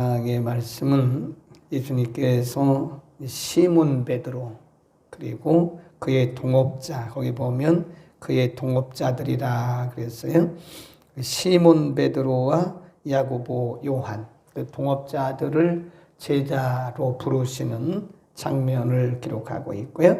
의 말씀은 예수님께서 시몬 베드로 그리고 그의 동업자, 거기 보면 그의 동업자들이라 그랬어요. 시몬 베드로와 야고보, 요한, 그 동업자들을 제자로 부르시는 장면을 기록하고 있고요.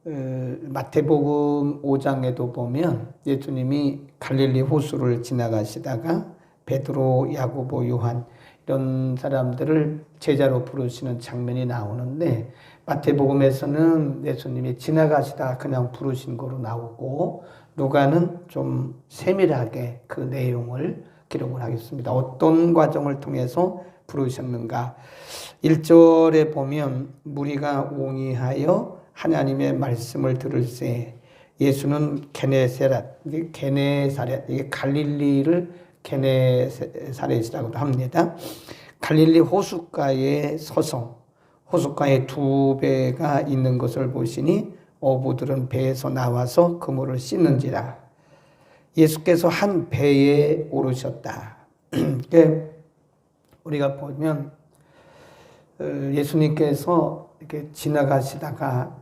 마태복음 5장에도 보면 예수님이 갈릴리 호수를 지나가시다가 베드로, 야고보, 요한 이런 사람들을 제자로 부르시는 장면이 나오는데, 마태복음에서는 예수님이 지나가시다가 그냥 부르신 거로 나오고, 누가는 좀 세밀하게 그 내용을 기록을 하겠습니다. 어떤 과정을 통해서 부르셨는가. 1절에 보면 무리가 옹이하여 하나님의 말씀을 들을새 예수는 게네사렛, 이게 갈릴리를 게네사렛이라고도 합니다. 갈릴리 호숫가에 서서 호숫가에 두 배가 있는 것을 보시니 어부들은 배에서 나와서 그물을 씻는지라. 예수께서 한 배에 오르셨다. 우리가 보면 예수님께서 이렇게 지나가시다가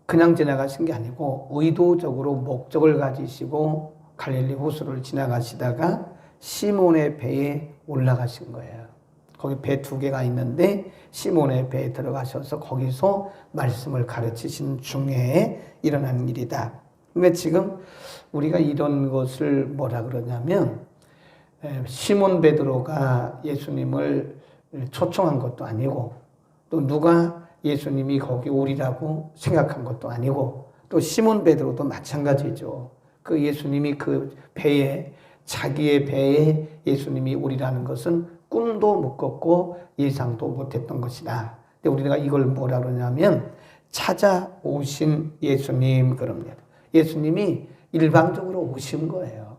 그냥 지나가신 게 아니고 의도적으로 목적을 가지시고 갈릴리 호수를 지나가시다가 시몬의 배에 올라가신 거예요. 거기 배 두 개가 있는데 시몬의 배에 들어가셔서 거기서 말씀을 가르치신 중에 일어난 일이다. 근데 지금 우리가 이런 것을 뭐라 그러냐면, 시몬 베드로가 예수님을 초청한 것도 아니고, 또 누가 예수님이 거기 오리라고 생각한 것도 아니고, 또 시몬 베드로도 마찬가지죠. 그 예수님이 그 배에, 자기의 배에 예수님이 오리라는 것은 꿈도 못 꿨고 예상도 못했던 것이다. 근데 우리가 이걸 뭐라 그러냐면 찾아오신 예수님 그럽니다. 예수님이 일방적으로 오신 거예요.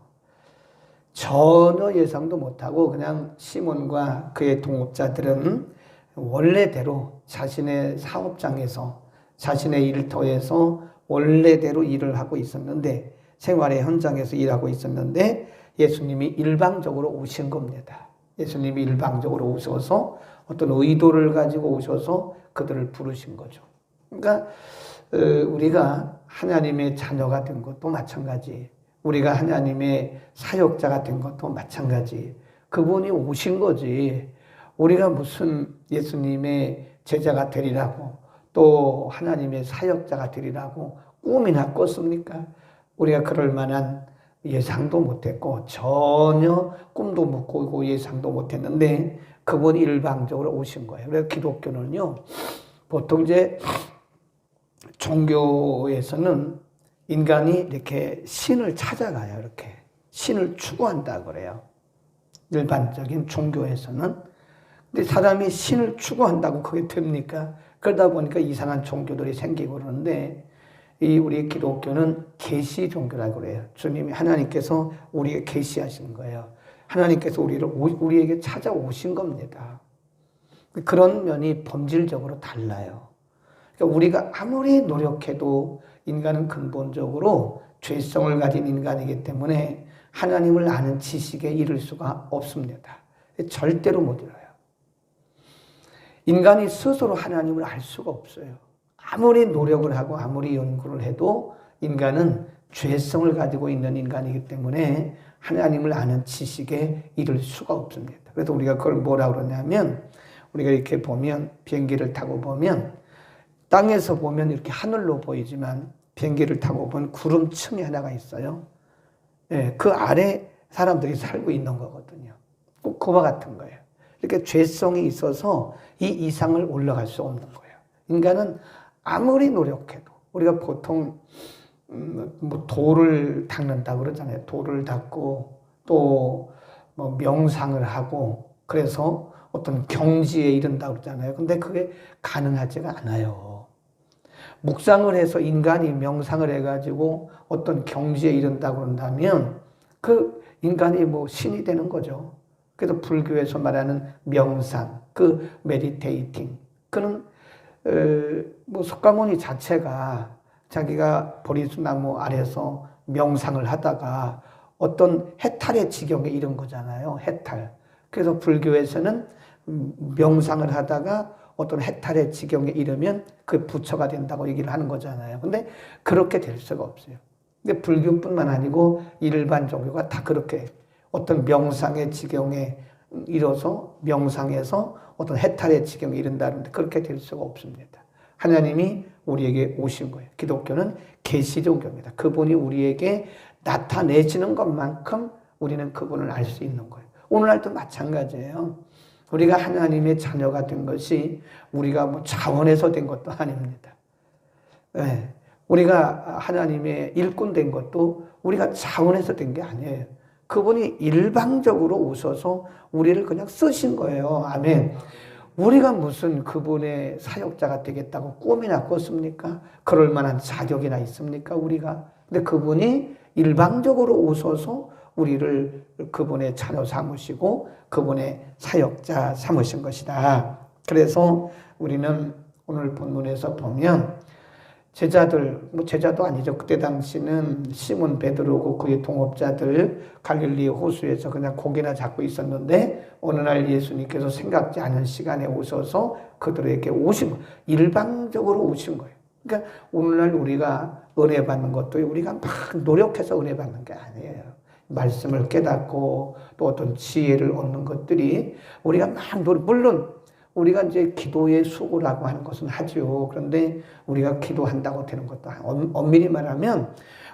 전혀 예상도 못하고 그냥 시몬과 그의 동업자들은 원래대로 자신의 사업장에서, 자신의 일터에서 원래대로 일을 하고 있었는데, 생활의 현장에서 일하고 있었는데 예수님이 일방적으로 오신 겁니다. 예수님이 일방적으로 오셔서 어떤 의도를 가지고 오셔서 그들을 부르신 거죠. 그러니까 우리가 하나님의 자녀가 된 것도 마찬가지, 우리가 하나님의 사역자가 된 것도 마찬가지, 그분이 오신 거지. 우리가 무슨 예수님의 제자가 되리라고, 또 하나님의 사역자가 되리라고 꿈이나 꿨습니까? 우리가 그럴 만한 예상도 못했고 전혀 꿈도 못 꾸고 예상도 못했는데 그분이 일방적으로 오신 거예요. 그래서 기독교는요, 보통 이제 종교에서는 인간이 이렇게 신을 찾아가요. 이렇게 신을 추구한다 그래요. 일반적인 종교에서는. 근데 사람이 신을 추구한다고 그게 됩니까? 그러다 보니까 이상한 종교들이 생기고 그러는데, 이 우리 기독교는 계시 종교라고 그래요. 주님이, 하나님께서 우리에게 계시하시는 거예요. 하나님께서 우리에게 찾아오신 겁니다. 그런 면이 본질적으로 달라요. 그러니까 우리가 아무리 노력해도 인간은 근본적으로 죄성을 가진 인간이기 때문에 하나님을 아는 지식에 이를 수가 없습니다. 절대로 못 이뤄요. 인간이 스스로 하나님을 알 수가 없어요. 아무리 노력을 하고 아무리 연구를 해도 인간은 죄성을 가지고 있는 인간이기 때문에 하나님을 아는 지식에 이를 수가 없습니다. 그래서 우리가 그걸 뭐라 그러냐면, 우리가 이렇게 보면, 비행기를 타고 보면 땅에서 보면 이렇게 하늘로 보이지만 비행기를 타고 보면 구름층이 하나가 있어요. 그 아래 사람들이 살고 있는 거거든요. 꼭 그와 같은 거예요. 이렇게 죄성이 있어서 이 이상을 올라갈 수 없는 거예요. 인간은 아무리 노력해도, 우리가 보통 뭐 돌을 닦는다 그러잖아요. 돌을 닦고 또 뭐 명상을 하고 그래서 어떤 경지에 이른다 그러잖아요. 근데 그게 가능하지가 않아요. 묵상을 해서 인간이 명상을 해가지고 어떤 경지에 이른다 그런다면 그 인간이 뭐 신이 되는 거죠. 그래서 불교에서 말하는 명상, 그 메디테이팅, 그는 뭐 석가모니 자체가 자기가 보리수나무 아래서 명상을 하다가 어떤 해탈의 지경에 이른 거잖아요. 해탈. 그래서 불교에서는 명상을 하다가 어떤 해탈의 지경에 이르면 그 부처가 된다고 얘기를 하는 거잖아요. 근데 그렇게 될 수가 없어요. 근데 불교뿐만 아니고 일반 종교가 다 그렇게 어떤 명상의 지경에 이뤄서 명상에서 어떤 해탈의 지경에 이른다는데 그렇게 될 수가 없습니다. 하나님이 우리에게 오신 거예요. 기독교는 계시종교입니다. 그분이 우리에게 나타내시는 것만큼 우리는 그분을 알 수 있는 거예요. 오늘날도 마찬가지예요. 우리가 하나님의 자녀가 된 것이 우리가 뭐 자원해서 된 것도 아닙니다. 네. 우리가 하나님의 일꾼 된 것도 우리가 자원해서 된 게 아니에요. 그분이 일방적으로 오셔서 우리를 그냥 쓰신 거예요. 아멘. 우리가 무슨 그분의 사역자가 되겠다고 꿈이나 꿨습니까? 그럴 만한 자격이나 있습니까? 우리가. 근데 그분이 일방적으로 오셔서 우리를 그분의 자녀 삼으시고 그분의 사역자 삼으신 것이다. 그래서 우리는 오늘 본문에서 보면 제자들, 뭐 제자도 아니죠. 그때 당시는 시몬 베드로고 그의 동업자들 갈릴리 호수에서 그냥 고기나 잡고 있었는데 어느 날 예수님께서 생각지 않은 시간에 오셔서 그들에게 오신 거예요. 일방적으로 오신 거예요. 그러니까 오늘날 우리가 은혜 받는 것도 우리가 막 노력해서 은혜 받는 게 아니에요. 말씀을 깨닫고 또 어떤 지혜를 얻는 것들이 우리가 막 물론 우리가 이제 기도의 수고라고 하는 것은 하죠. 그런데 우리가 기도한다고 되는 것도 엄밀히 말하면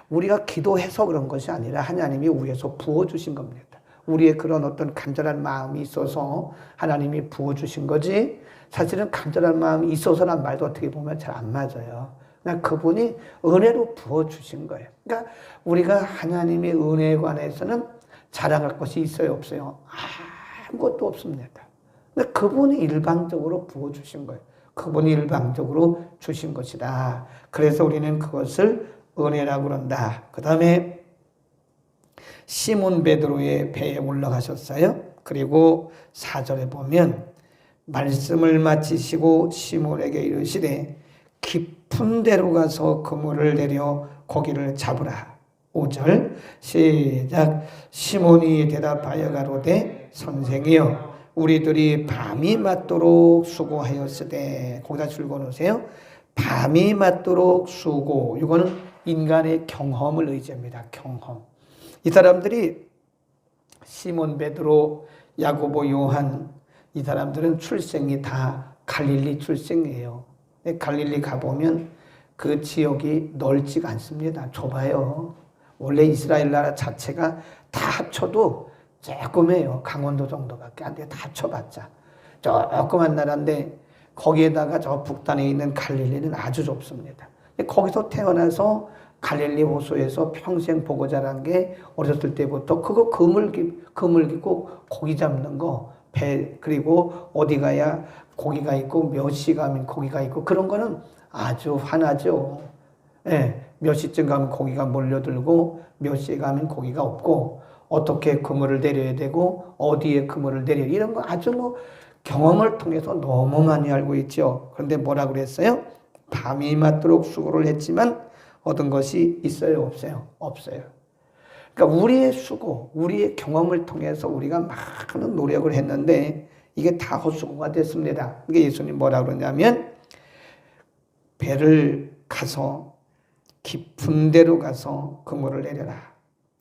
우리가 기도해서 그런 것이 아니라 하나님이 위에서 부어주신 겁니다. 우리의 그런 어떤 간절한 마음이 있어서 하나님이 부어주신 거지 사실은 간절한 마음이 있어서란 말도 어떻게 보면 잘 안 맞아요. 그냥 그분이 은혜로 부어주신 거예요. 그러니까 우리가 하나님의 은혜에 관해서는 자랑할 것이 있어요, 없어요? 아무것도 없습니다. 근데 그분이 일방적으로 부어주신 거예요. 그분이 일방적으로 주신 것이다. 그래서 우리는 그것을 은혜라고 그런다. 그 다음에 시몬 베드로의 배에 올라가셨어요. 그리고 4절에 보면 말씀을 마치시고 시몬에게 이르시되 깊은 데로 가서 그물을 내려 고기를 잡으라. 5절 시작. 시몬이 대답하여 가로되 선생이여 우리들이 밤이 맞도록 수고하였으되 거기다 줄거 놓으세요. 밤이 맞도록 수고. 이거는 인간의 경험을 의지합니다. 경험. 이 사람들이 시몬 베드로 야고보 요한 이 사람들은 출생이 다 갈릴리 출생이에요. 갈릴리 가보면 그 지역이 넓지가 않습니다. 좁아요. 원래 이스라엘 나라 자체가 다 합쳐도 조금해요. 강원도 정도밖에 안 돼요. 다 합쳐봤자. 조그만 나라인데 거기에다가 저 북단에 있는 갈릴리는 아주 좁습니다. 거기서 태어나서 갈릴리 호수에서 평생 보고 자란 게 어렸을 때부터 그거 그물 기고 고기 잡는 거, 배, 그리고 어디 가야 고기가 있고 몇 시 가면 고기가 있고 그런 거는 아주 화나죠. 예, 몇 시쯤 가면 고기가 몰려들고 몇 시에 가면 고기가 없고 어떻게 그물을 내려야 되고 어디에 그물을 내려 이런 거 아주 뭐 경험을 통해서 너무 많이 알고 있죠. 그런데 뭐라 그랬어요? 밤이 맞도록 수고를 했지만 얻은 것이 있어요, 없어요? 없어요. 그러니까 우리의 수고, 우리의 경험을 통해서 우리가 많은 노력을 했는데 이게 다 헛수고가 됐습니다. 이게 예수님 뭐라 그러냐면 배를 가서 깊은 데로 가서 그물을 내려라.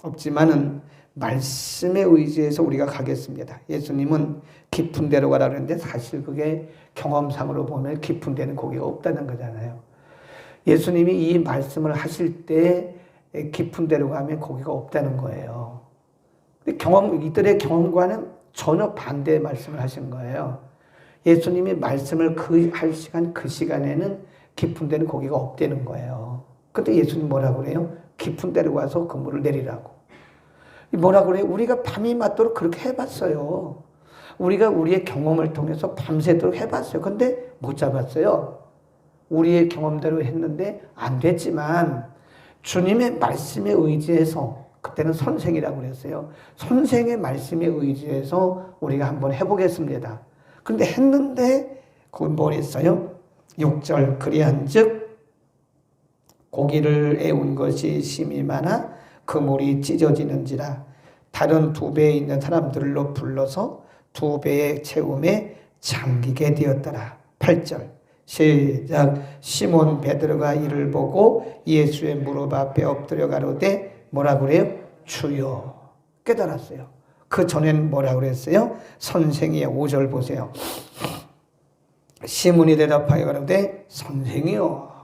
없지만은 말씀에 의지해서 우리가 가겠습니다. 예수님은 깊은 데로 가라 그랬는데 사실 그게 경험상으로 보면 깊은 데는 고기가 없다는 거잖아요. 예수님이 이 말씀을 하실 때 깊은 데로 가면 고기가 없다는 거예요. 이들의 경험과는 전혀 반대의 말씀을 하신 거예요. 예수님이 말씀을 할 시간 그 시간에는 깊은 데는 고기가 없다는 거예요. 근데 예수님 뭐라고 그래요? 깊은 데로 가서 그물을 내리라고. 뭐라고 그래요? 우리가 밤이 맞도록 그렇게 해봤어요. 우리가 우리의 경험을 통해서 밤새도록 해봤어요. 근데 못 잡았어요. 우리의 경험대로 했는데 안 됐지만 주님의 말씀에 의지해서 그때는 선생이라고 그랬어요. 선생의 말씀에 의지해서 우리가 한번 해보겠습니다. 그런데 했는데 그건 뭘 했어요? 6절 그리한즉 고기를 애운 것이 심히 많아 그물이 찢어지는지라 다른 두 배에 있는 사람들로 불러서 두 배의 채움에 잠기게 되었더라. 8절 시작. 시몬 베드로가 이를 보고 예수의 무릎 앞에 엎드려 가로되 뭐라 그래요? 주여. 깨달았어요. 그 전엔 뭐라 그랬어요? 선생이여. 5절 보세요. 시몬이 대답하여 가로되 선생이여.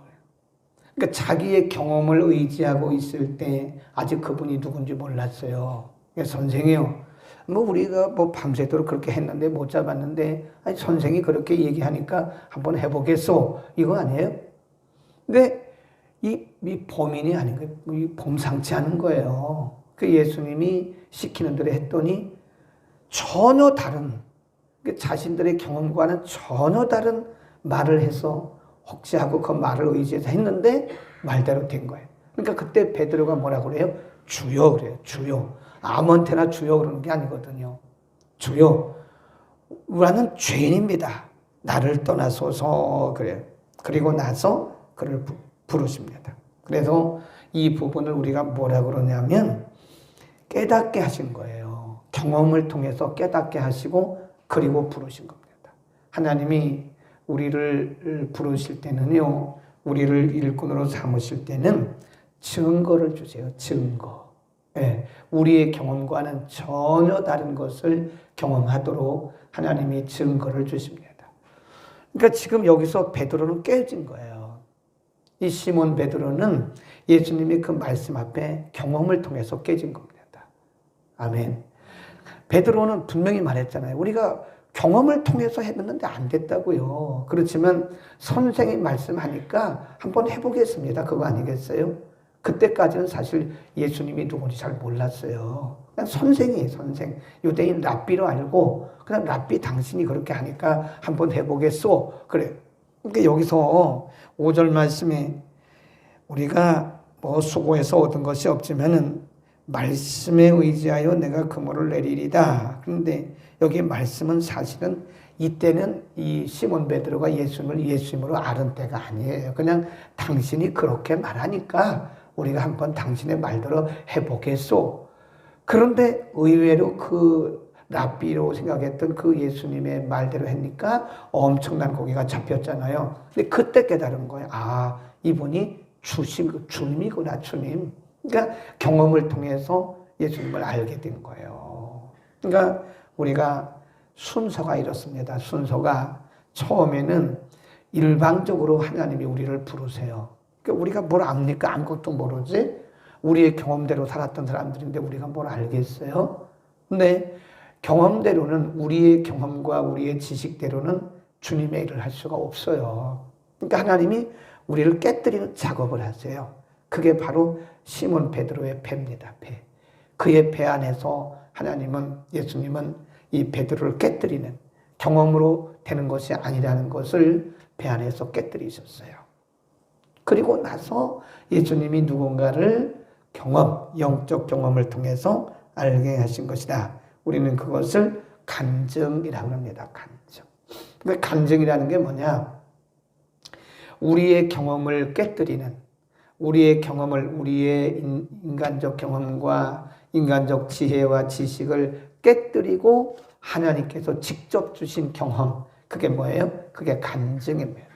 그러니까 자기의 경험을 의지하고 있을 때 아직 그분이 누군지 몰랐어요. 그러니까 선생이요. 뭐 우리가 뭐 밤새도록 그렇게 했는데 못 잡았는데 아니 선생이 그렇게 얘기하니까 한번 해보겠소. 이거 아니에요? 근데 이 범인이 아닌 거예요. 이 범상치 않은 거예요. 그 예수님이 시키는 대로 했더니 전혀 다른 자신들의 경험과는 전혀 다른 말을 해서 혹시 하고 그 말을 의지해서 했는데 말대로 된 거예요. 그러니까 그때 베드로가 뭐라고 그래요? 주여 그래요. 주여. 아무한테나 주여 그러는 게 아니거든요. 주여, 나는 죄인입니다. 나를 떠나소서 그래요. 그리고 나서 그를 부르십니다. 그래서 이 부분을 우리가 뭐라 그러냐면 깨닫게 하신 거예요. 경험을 통해서 깨닫게 하시고 그리고 부르신 겁니다. 하나님이 우리를 부르실 때는요, 우리를 일꾼으로 삼으실 때는 증거를 주세요. 증거. 예, 우리의 경험과는 전혀 다른 것을 경험하도록 하나님이 증거를 주십니다. 그러니까 지금 여기서 베드로는 깨진 거예요. 이 시몬 베드로는 예수님이 그 말씀 앞에 경험을 통해서 깨진 겁니다. 아멘. 베드로는 분명히 말했잖아요. 우리가 경험을 통해서 해봤는데 안 됐다고요. 그렇지만 선생이 말씀하니까 한번 해보겠습니다. 그거 아니겠어요? 그때까지는 사실 예수님이 누군지 잘 몰랐어요. 그냥 선생이에요, 선생. 유대인 랍비로 알고 그냥 랍비 당신이 그렇게 하니까 한번 해보겠소. 그래. 그러니까 여기서 5절 말씀에 우리가 뭐 수고해서 얻은 것이 없지만은 말씀에 의지하여 내가 그물을 내리리다. 그런데 여기 말씀은 사실은 이때는 이 시몬 베드로가 예수님을 예수님으로 아는 때가 아니에요. 그냥 당신이 그렇게 말하니까 우리가 한번 당신의 말대로 해보겠소. 그런데 의외로 그 랍비로 생각했던 그 예수님의 말대로 하니까 엄청난 고기가 잡혔잖아요. 근데 그때 깨달은 거예요. 아, 이분이 주님이구나, 주님. 그러니까 경험을 통해서 예수님을 알게 된 거예요. 그러니까 우리가 순서가 이렇습니다. 순서가 처음에는 일방적으로 하나님이 우리를 부르세요. 그러니까 우리가 뭘 압니까? 아무것도 모르지? 우리의 경험대로 살았던 사람들인데 우리가 뭘 알겠어요? 근데 경험대로는 우리의 경험과 우리의 지식대로는 주님의 일을 할 수가 없어요. 그러니까 하나님이 우리를 깨뜨리는 작업을 하세요. 그게 바로 시몬 베드로의 배입니다. 배. 그의 배 안에서 하나님은, 예수님은 이 베드로를 깨뜨리는, 경험으로 되는 것이 아니라는 것을 배 안에서 깨뜨리셨어요. 그리고 나서 예수님이 누군가를 영적 경험을 통해서 알게 하신 것이다. 우리는 그것을 간증이라고 합니다. 간증. 그러니까 간증이라는 게 뭐냐? 우리의 경험을 깨뜨리는, 우리의 인간적 경험과 인간적 지혜와 지식을 깨뜨리고 하나님께서 직접 주신 경험, 그게 뭐예요? 그게 간증입니다.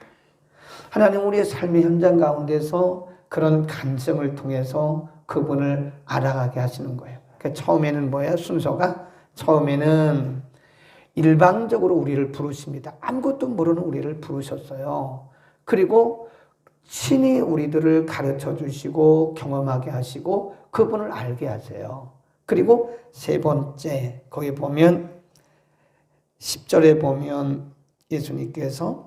하나님 우리의 삶의 현장 가운데서 그런 간증을 통해서 그분을 알아가게 하시는 거예요. 그러니까 처음에는 뭐예요? 순서가 처음에는 일방적으로 우리를 부르십니다. 아무것도 모르는 우리를 부르셨어요. 그리고 친히 우리들을 가르쳐 주시고 경험하게 하시고 그분을 알게 하세요. 그리고 세 번째, 거기 보면 10절에 보면 예수님께서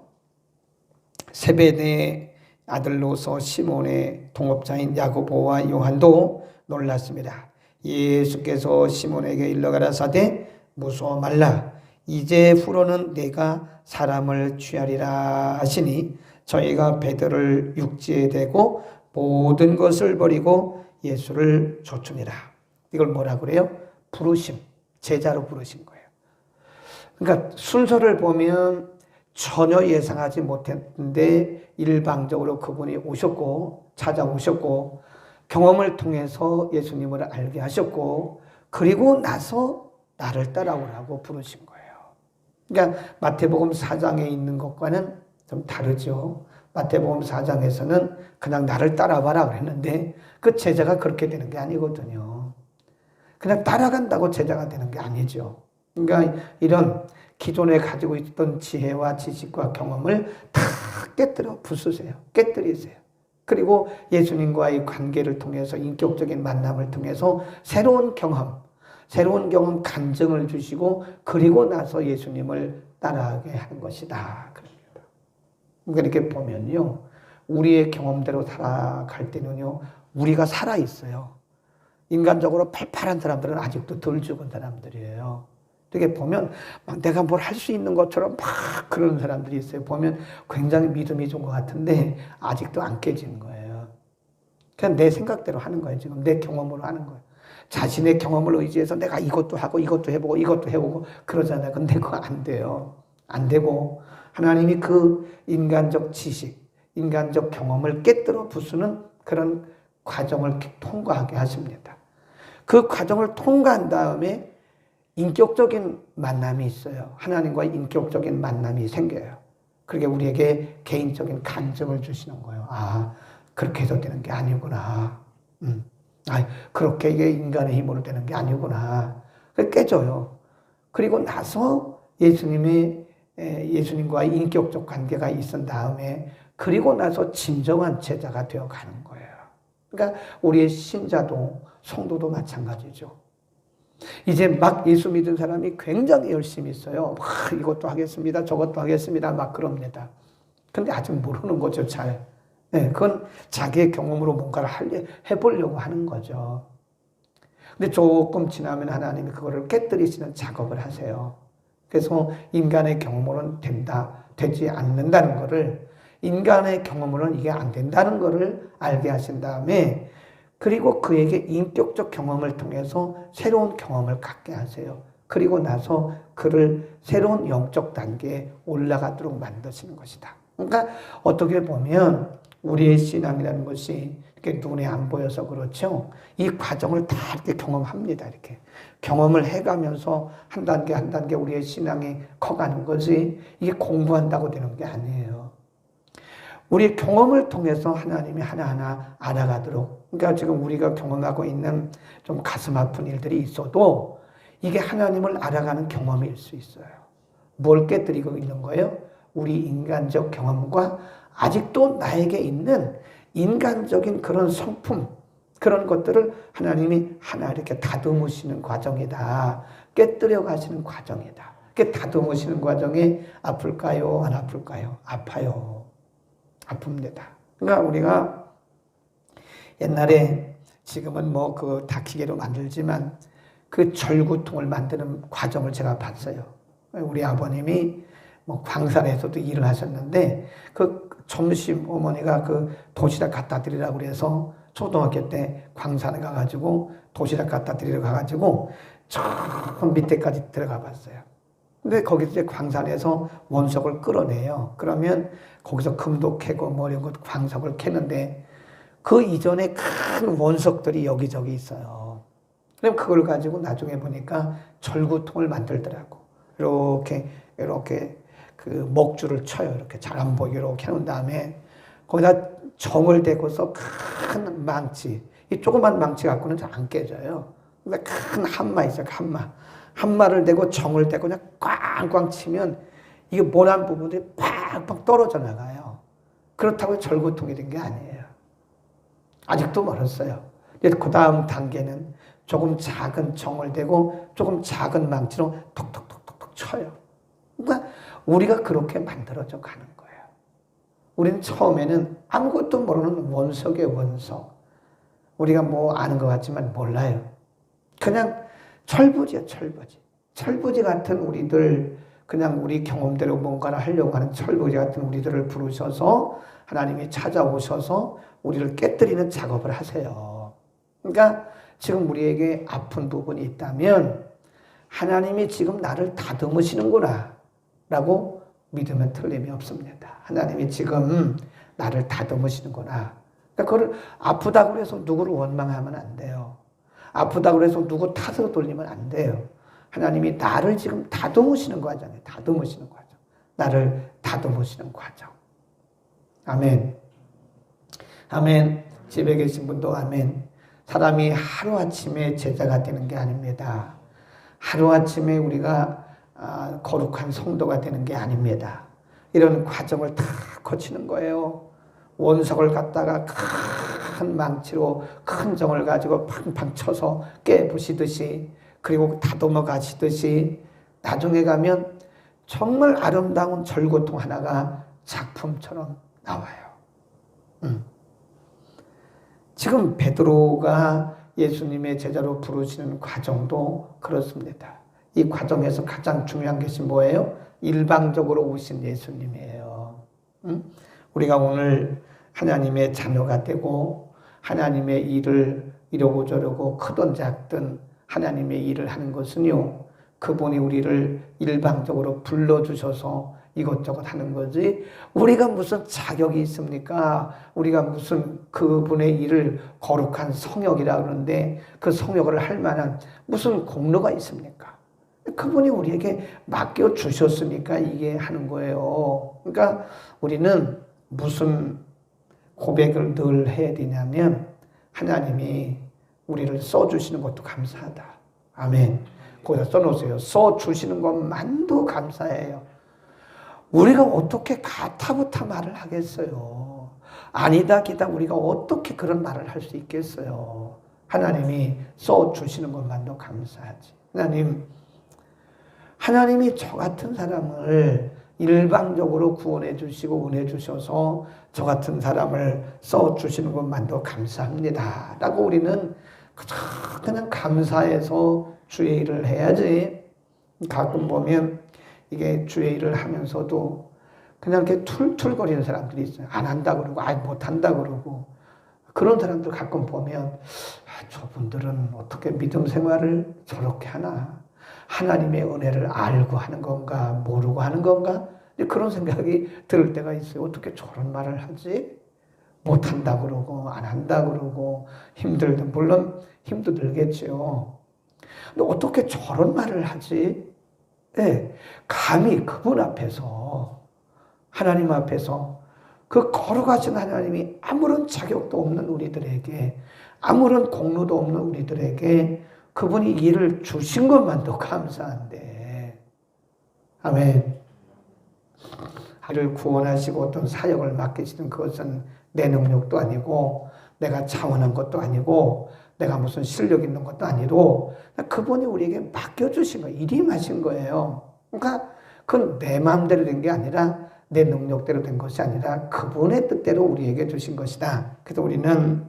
세베대의 아들로서 시몬의 동업자인 야고보와 요한도 놀랐습니다. 예수께서 시몬에게 일러 가라사대 무서워 말라. 이제 후로는 내가 사람을 취하리라 하시니 저희가 베드로를 육지에 대고 모든 것을 버리고 예수를 좇으니라. 이걸 뭐라 그래요? 부르심, 제자로 부르신 거예요. 그러니까 순서를 보면 전혀 예상하지 못했는데 일방적으로 그분이 오셨고 찾아오셨고 경험을 통해서 예수님을 알게 하셨고 그리고 나서 나를 따라오라고 부르신 거예요. 그러니까 마태복음 4장에 있는 것과는 좀 다르죠. 마태복음 4장에서는 그냥 나를 따라와라 그랬는데 그 제자가 그렇게 되는 게 아니거든요. 그냥 따라간다고 제자가 되는 게 아니죠. 그러니까 이런 기존에 가지고 있던 지혜와 지식과 경험을 다 깨뜨려 부수세요. 깨뜨리세요. 그리고 예수님과의 관계를 통해서 인격적인 만남을 통해서 새로운 경험, 간증을 주시고 그리고 나서 예수님을 따라가게 하는 것이다. 그럽니다. 그렇게 보면요. 우리의 경험대로 살아갈 때는요. 우리가 살아있어요. 인간적으로 팔팔한 사람들은 아직도 덜 죽은 사람들이에요. 이렇게 보면 막 내가 뭘 할 수 있는 것처럼 막 그런 사람들이 있어요. 보면 굉장히 믿음이 좋은 것 같은데 아직도 안 깨지는 거예요. 그냥 내 생각대로 하는 거예요. 지금 내 경험으로 하는 거예요. 자신의 경험을 의지해서 내가 이것도 하고 이것도 해보고 이것도 해보고 그러잖아요. 근데 그거 안 돼요. 안 되고 하나님이 그 인간적 지식, 인간적 경험을 깨뜨려 부수는 그런 과정을 통과하게 하십니다. 그 과정을 통과한 다음에 인격적인 만남이 있어요. 하나님과의 인격적인 만남이 생겨요. 그게 우리에게 개인적인 간증을 주시는 거예요. 아, 그렇게 해서 되는 게 아니구나. 아, 그렇게 이게 인간의 힘으로 되는 게 아니구나. 깨져요. 그리고 나서 예수님과의 인격적 관계가 있은 다음에 그리고 나서 진정한 제자가 되어 가는 거예요. 그러니까 우리의 신자도 성도도 마찬가지죠. 이제 막 예수 믿은 사람이 굉장히 열심히 있어요. 이것도 하겠습니다. 저것도 하겠습니다. 막 그럽니다. 근데 아직 모르는 거죠, 잘. 네, 그건 자기의 경험으로 뭔가를 해보려고 하는 거죠. 근데 조금 지나면 하나님이 그거를 깨뜨리시는 작업을 하세요. 그래서 인간의 경험으로는 되지 않는다는 거를, 인간의 경험으로는 이게 안 된다는 거를 알게 하신 다음에 그리고 그에게 인격적 경험을 통해서 새로운 경험을 갖게 하세요. 그리고 나서 그를 새로운 영적 단계에 올라가도록 만드시는 것이다. 그러니까 어떻게 보면 우리의 신앙이라는 것이 이렇게 눈에 안 보여서 그렇죠. 이 과정을 다 이렇게 경험합니다. 이렇게 경험을 해가면서 한 단계 한 단계 우리의 신앙이 커가는 거지 이게 공부한다고 되는 게 아니에요. 우리의 경험을 통해서 하나님이 하나하나 알아가도록. 그러니까 지금 우리가 경험하고 있는 좀 가슴 아픈 일들이 있어도 이게 하나님을 알아가는 경험일 수 있어요. 뭘 깨뜨리고 있는 거예요? 우리 인간적 경험과 아직도 나에게 있는 인간적인 그런 성품, 그런 것들을 하나님이 하나 이렇게 다듬으시는 과정이다. 깨뜨려 가시는 과정이다. 이렇게 다듬으시는 과정에 아플까요? 안 아플까요? 아파요. 아픕니다. 그러니까 우리가 옛날에 지금은 뭐 그 다키기로 만들지만 그 절구통을 만드는 과정을 제가 봤어요. 우리 아버님이 뭐 광산에서도 일을 하셨는데 그 점심 어머니가 그 도시락 갖다 드리라고 그래서 초등학교 때 광산에 가가지고 도시락 갖다 드리러 가가지고 저 밑에까지 들어가 봤어요. 근데 거기서 이제 광산에서 원석을 끌어내요. 그러면 거기서 금도 캐고 뭐 이런 것 광석을 캐는데 그 이전에 큰 원석들이 여기저기 있어요. 그럼 그걸 가지고 나중에 보니까 절구통을 만들더라고. 이렇게 그 목줄을 쳐요. 이렇게 잘 안 보이게 이렇게 해놓은 다음에 거기다 정을 대고서 큰 망치, 이 조그만 망치 갖고는 잘 안 깨져요. 근데 큰 한마 있어요. 한마를 대고 정을 대고 그냥 꽝꽝 치면 이게 모난 부분들이 팍팍 떨어져 나가요. 그렇다고 절구통이 된 게 아니에요. 아직도 멀었어요. 그 다음 단계는 조금 작은 정을 대고 조금 작은 망치로 톡톡톡톡 쳐요. 그러니까 우리가 그렇게 만들어져 가는 거예요. 우리는 처음에는 아무것도 모르는 원석의 원석. 우리가 뭐 아는 것 같지만 몰라요. 그냥 철부지야, 철부지. 철부지 같은 우리들, 그냥 우리 경험대로 뭔가를 하려고 하는 철부지 같은 우리들을 부르셔서 하나님이 찾아오셔서 우리를 깨뜨리는 작업을 하세요. 그러니까 지금 우리에게 아픈 부분이 있다면 하나님이 지금 나를 다듬으시는구나 라고 믿으면 틀림이 없습니다. 하나님이 지금 나를 다듬으시는구나. 그러니까 그걸 아프다고 해서 누구를 원망하면 안 돼요. 아프다고 해서 누구 탓으로 돌리면 안 돼요. 하나님이 나를 지금 다듬으시는 과정이에요. 다듬으시는 과정. 나를 다듬으시는 과정. 아멘. 아멘. 집에 계신 분도 아멘. 사람이 하루아침에 제자가 되는 게 아닙니다. 하루아침에 우리가 거룩한 성도가 되는 게 아닙니다. 이런 과정을 다 거치는 거예요. 원석을 갖다가 큰 망치로 큰 정을 가지고 팡팡 쳐서 깨부시듯이, 그리고 다듬어 가시듯이 나중에 가면 정말 아름다운 절구통 하나가 작품처럼 나와요. 지금 베드로가 예수님의 제자로 부르시는 과정도 그렇습니다. 이 과정에서 가장 중요한 것이 뭐예요? 일방적으로 오신 예수님이에요. 우리가 오늘 하나님의 자녀가 되고 하나님의 일을 이러고 저러고 크든 작든 하나님의 일을 하는 것은요, 그분이 우리를 일방적으로 불러주셔서 이것저것 하는 거지, 우리가 무슨 자격이 있습니까? 우리가 무슨 그분의 일을 거룩한 성역이라 그러는데 그 성역을 할 만한 무슨 공로가 있습니까? 그분이 우리에게 맡겨주셨으니까 이게 하는 거예요. 그러니까 우리는 무슨 고백을 늘 해야 되냐면, 하나님이 우리를 써주시는 것도 감사하다. 아멘. 거기다 써놓으세요. 써주시는 것만도 감사해요. 우리가 어떻게 가타부타 말을 하겠어요? 아니다 기다 우리가 어떻게 그런 말을 할 수 있겠어요? 하나님이 써주시는 것만도 감사하지. 하나님이 저 같은 사람을 일방적으로 구원해 주시고 은혜 주셔서 저 같은 사람을 써주시는 것만도 감사합니다 라고 우리는 그냥 감사해서 주의 일을 해야지. 가끔 보면 이게 주의 일을 하면서도 그냥 이렇게 툴툴거리는 사람들이 있어요. 안 한다 그러고, 못한다 그러고. 그런 사람들 가끔 보면, 저분들은 어떻게 믿음 생활을 저렇게 하나? 하나님의 은혜를 알고 하는 건가? 모르고 하는 건가? 그런 생각이 들 때가 있어요. 어떻게 저런 말을 하지? 못한다 그러고, 안 한다 그러고, 힘들다. 물론 힘도 들겠죠. 근데 어떻게 저런 말을 하지? 네, 감히 그분 앞에서, 하나님 앞에서 그 거룩하신 하나님이 아무런 자격도 없는 우리들에게, 아무런 공로도 없는 우리들에게 그분이 일을 주신 것만도 감사한데. 아멘. 나를 구원하시고 어떤 사역을 맡기시는 그것은 내 능력도 아니고 내가 자원한 것도 아니고 내가 무슨 실력 있는 것도 아니고 그분이 우리에게 맡겨주신 거예요. 일임하신 거예요. 그러니까 그건 내 마음대로 된 게 아니라 내 능력대로 된 것이 아니라 그분의 뜻대로 우리에게 주신 것이다. 그래서 우리는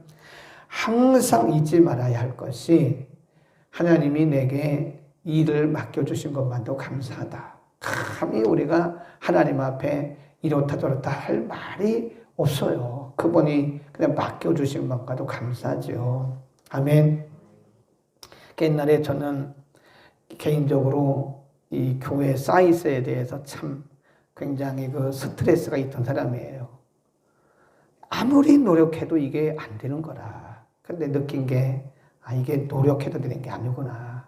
항상 잊지 말아야 할 것이, 하나님이 내게 일을 맡겨주신 것만도 감사하다. 감히 우리가 하나님 앞에 이렇다 저렇다 할 말이 없어요. 그분이 그냥 맡겨주신 것과도 감사하죠. 아멘. 옛날에 저는 개인적으로 이 교회 사이즈에 대해서 참 굉장히 그 스트레스가 있던 사람이에요. 아무리 노력해도 이게 안 되는 거라. 근데 느낀 게, 이게 노력해도 되는 게 아니구나.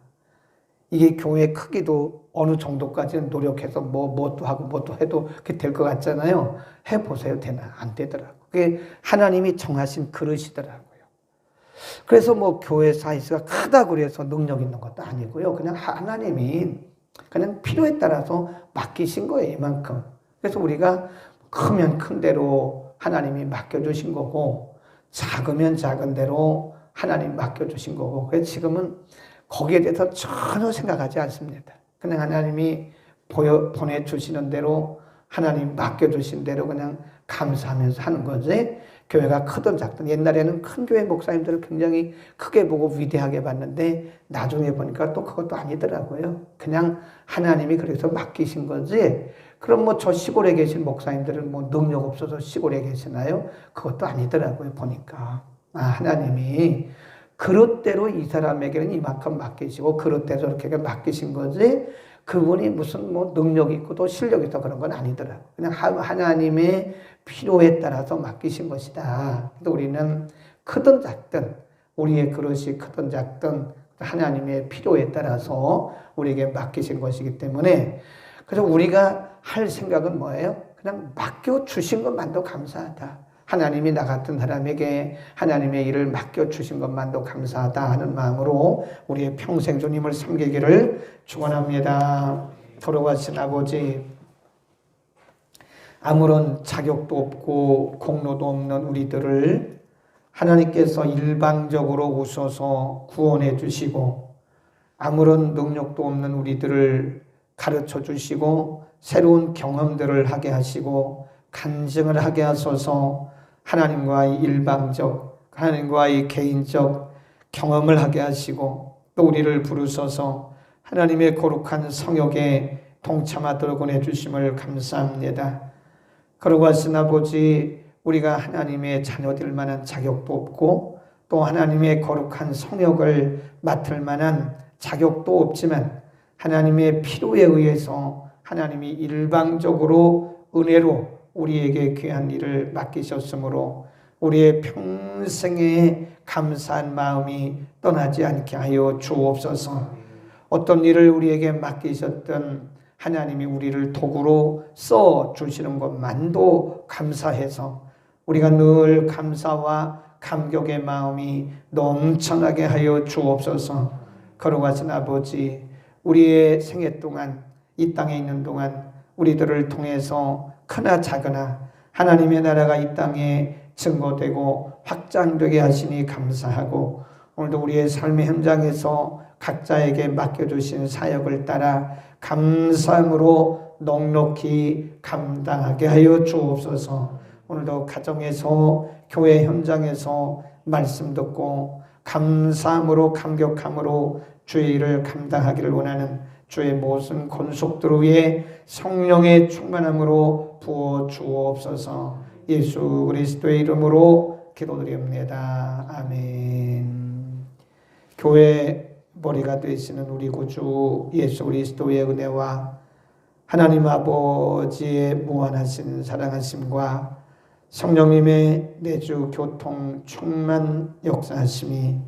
이게 교회 크기도 어느 정도까지는 노력해서 뭣도 하고 뭣도 해도 그게 될 것 같잖아요. 해보세요. 되나? 안 되더라고. 그게 하나님이 정하신 그릇이더라고요. 그래서 교회 사이즈가 크다 그래서 능력 있는 것도 아니고요. 그냥 하나님이 그냥 필요에 따라서 맡기신 거예요. 이만큼. 그래서 우리가 크면 큰 대로 하나님이 맡겨주신 거고, 작으면 작은 대로 하나님 맡겨주신 거고, 그래서 지금은 거기에 대해서 전혀 생각하지 않습니다. 그냥 하나님이 보내주시는 대로, 하나님 맡겨주신 대로 그냥 감사하면서 하는 거지. 교회가 크든 작든, 옛날에는 큰 교회 목사님들을 굉장히 크게 보고 위대하게 봤는데 나중에 보니까 또 그것도 아니더라고요. 그냥 하나님이 그래서 맡기신 거지. 그럼 저 시골에 계신 목사님들은 능력 없어서 시골에 계시나요? 그것도 아니더라고요. 보니까 하나님이 그릇대로 이 사람에게는 이만큼 맡기시고 그릇대로 저렇게 맡기신 거지, 그분이 무슨 능력 있고 또 실력 있고 그런 건 아니더라고요. 그냥 하나님의 필요에 따라서 맡기신 것이다. 그래서 우리는 크든 작든, 우리의 그릇이 크든 작든 하나님의 필요에 따라서 우리에게 맡기신 것이기 때문에 그래서 우리가 할 생각은 뭐예요? 그냥 맡겨주신 것만도 감사하다. 하나님이 나 같은 사람에게 하나님의 일을 맡겨주신 것만도 감사하다 하는 마음으로 우리의 평생 주님을 섬기기를 축원합니다. 돌아가신 아버지, 아무런 자격도 없고 공로도 없는 우리들을 하나님께서 일방적으로 오셔서 구원해 주시고 아무런 능력도 없는 우리들을 가르쳐 주시고 새로운 경험들을 하게 하시고 간증을 하게 하셔서 하나님과의 일방적, 하나님과의 개인적 경험을 하게 하시고 또 우리를 부르셔서 하나님의 거룩한 성역에 동참하도록 권해 주심을 감사합니다. 그러고 하신 아버지, 우리가 하나님의 자녀될 만한 자격도 없고 또 하나님의 거룩한 성역을 맡을 만한 자격도 없지만 하나님의 필요에 의해서 하나님이 일방적으로 은혜로 우리에게 귀한 일을 맡기셨으므로 우리의 평생에 감사한 마음이 떠나지 않게 하여 주옵소서. 어떤 일을 우리에게 맡기셨던 하나님이 우리를 도구로 써주시는 것만도 감사해서 우리가 늘 감사와 감격의 마음이 넘쳐나게 하여 주옵소서. 거룩하신 아버지, 우리의 생애 동안 이 땅에 있는 동안 우리들을 통해서 크나 작으나 하나님의 나라가 이 땅에 증거되고 확장되게 하시니 감사하고 오늘도 우리의 삶의 현장에서 각자에게 맡겨주신 사역을 따라 감사함으로 넉넉히 감당하게 하여 주옵소서. 오늘도 가정에서 교회 현장에서 말씀 듣고 감사함으로 감격함으로 주의 일을 감당하기를 원하는 주의 모든 권속들 위에 성령의 충만함으로 부어 주옵소서. 예수 그리스도의 이름으로 기도드립니다. 아멘. 교회 머리가 되시는 우리 구주 예수 그리스도의 은혜와 하나님 아버지의 무한하신 사랑하심과 성령님의 내주 교통 충만 역사하심이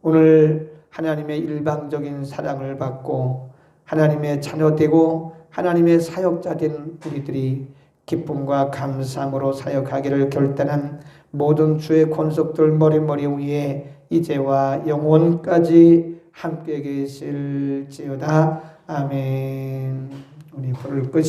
오늘 하나님의 일방적인 사랑을 받고 하나님의 자녀되고 하나님의 사역자된 우리들이 기쁨과 감사함으로 사역하기를 결단한 모든 주의 권속들 머리머리 위에 이제와 영원까지 함께 계실지어다. 아멘. 우리 불을 끄시